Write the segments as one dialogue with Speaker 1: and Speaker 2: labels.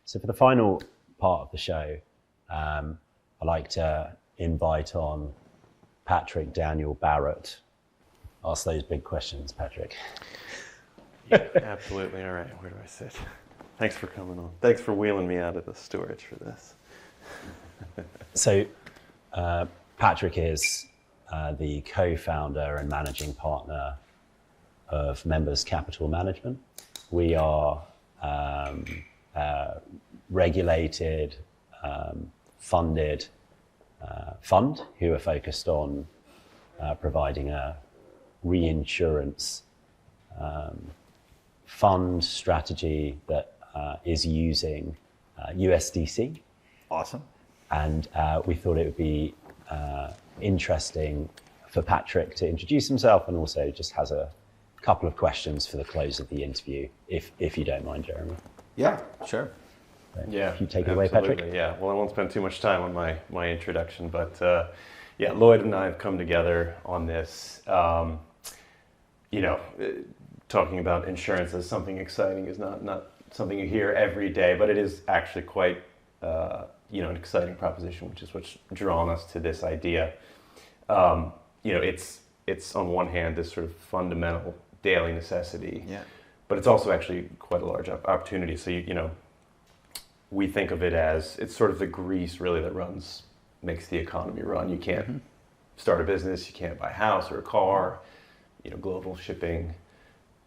Speaker 1: So for the final part of the show, I'd like to invite on Patrick, Daniel, Barrett. Ask those big questions, Patrick.
Speaker 2: Yeah, absolutely. All right, where do I sit? Thanks for coming on. Thanks for wheeling me out of the storage for this.
Speaker 1: So Patrick is the co-founder and managing partner of Members Capital Management. We are regulated, funded fund who are focused on providing a reinsurance fund strategy that is using USDC.
Speaker 3: Awesome.
Speaker 1: And we thought it would be interesting for Patrick to introduce himself, and also just has a couple of questions for the close of the interview, if you don't mind, Jeremy.
Speaker 3: Yeah, sure.
Speaker 1: So
Speaker 2: Yeah,
Speaker 1: if you take it away, Patrick.
Speaker 2: Yeah, well, I won't spend too much time on my introduction, but yeah, Lloyd and I have come together on this. Talking about insurance as something exciting is not something you hear every day, but it is actually quite an exciting proposition, which is what's drawn us to this idea. It's on one hand this sort of fundamental daily necessity, but it's also actually quite a large opportunity. So we think of it as it's sort of the grease really that makes the economy run. You can't start a business, you can't buy a house or a car. Global shipping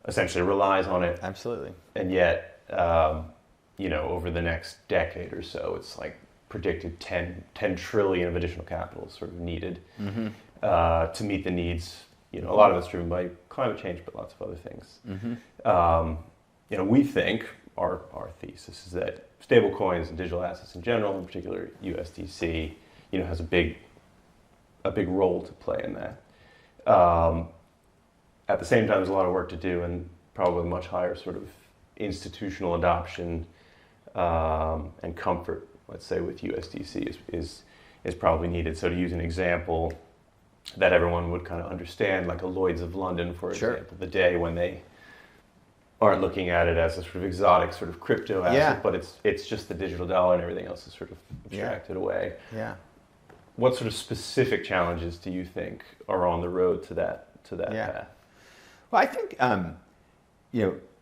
Speaker 2: essentially relies on it.
Speaker 3: Absolutely.
Speaker 2: And yet, over the next decade or so, it's like predicted 10 trillion of additional capital is sort of needed to meet the needs. A lot of it's driven by climate change, but lots of other things. We think our thesis is that stablecoins and digital assets in general, in particular USDC, has a big role to play in that. At the same time, there's a lot of work to do, and probably much higher sort of institutional adoption and comfort, let's say, with USDC is probably needed. So to use an example that everyone would kind of understand, like a Lloyd's of London, for example, the day when they aren't looking at it as a sort of exotic sort of crypto asset, but it's just the digital dollar and everything else is sort of abstracted away.
Speaker 3: Yeah.
Speaker 2: What sort of specific challenges do you think are on the road to that path?
Speaker 3: Well, I think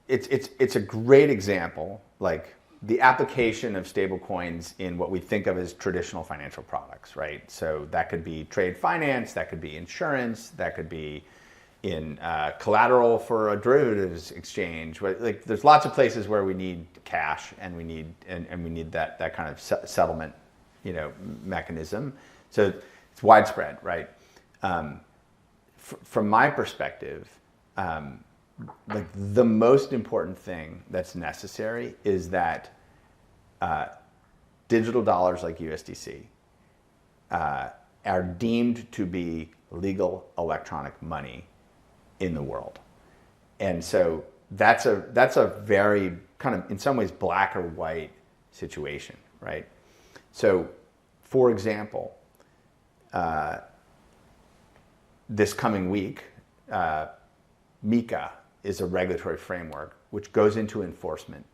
Speaker 3: it's a great example, like the application of stablecoins in what we think of as traditional financial products, right? So that could be trade finance, that could be insurance, that could be in collateral for a derivatives exchange. Like, there's lots of places where we need cash, and we need that kind of settlement, mechanism. So it's widespread, right? From my perspective, like the most important thing that's necessary is that digital dollars like USDC are deemed to be legal electronic money in the world. And so that's a very kind of, in some ways, black or white situation, right? So, for example, this coming week, MiCA is a regulatory framework which goes into enforcement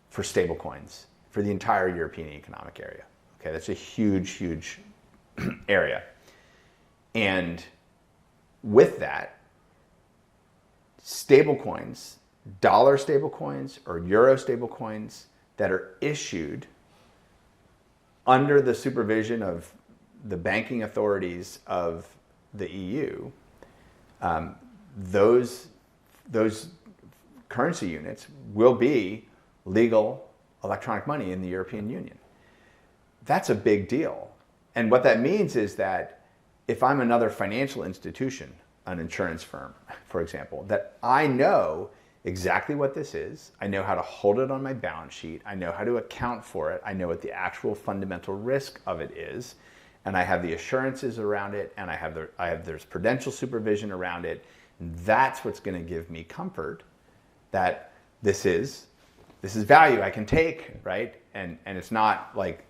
Speaker 3: for stablecoins for the entire European Economic Area. Okay, that's a huge, huge area. And with that, stablecoins, dollar stablecoins or euro stablecoins that are issued under the supervision of the banking authorities of the EU, those currency units will be legal electronic money in the European Union. That's a big deal. And what that means is that if I'm another financial institution, an insurance firm, for example, that I know exactly what this is, I know how to hold it on my balance sheet, I know how to account for it, I know what the actual fundamental risk of it is, and I have the assurances around it, and there's prudential supervision around it. And that's what's going to give me comfort that this is value I can take, right? And it's not like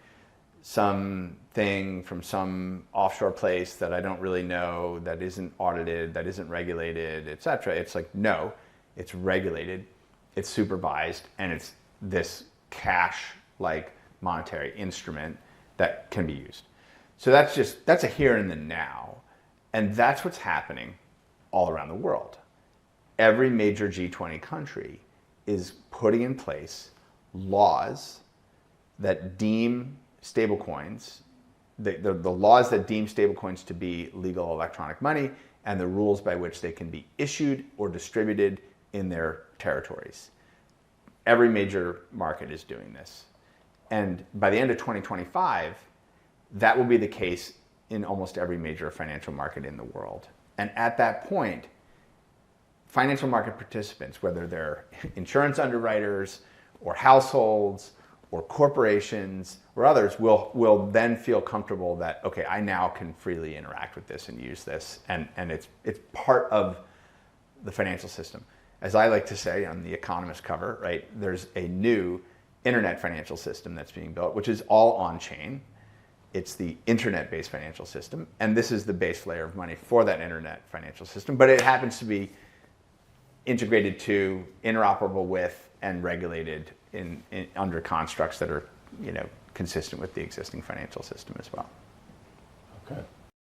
Speaker 3: something from some offshore place that I don't really know, that isn't audited, that isn't regulated, et cetera. It's like, no, it's regulated, it's supervised, and it's this cash like monetary instrument that can be used. So that's a here and the now. And that's what's happening all around the world. Every major G20 country is putting in place laws that deem stablecoins, the laws that deem stablecoins to be legal electronic money, and the rules by which they can be issued or distributed in their territories. Every major market is doing this. And by the end of 2025, that will be the case in almost every major financial market in the world. And at that point, financial market participants, whether they're insurance underwriters or households or corporations or others, will then feel comfortable that, okay, I now can freely interact with this and use this, and it's part of the financial system. As I like to say on the Economist cover, right, there's a new internet financial system that's being built, which is all on-chain. It's the internet-based financial system, and this is the base layer of money for that internet financial system, but it happens to be integrated to, interoperable with, and regulated in under constructs that are, consistent with the existing financial system as well.
Speaker 2: Okay.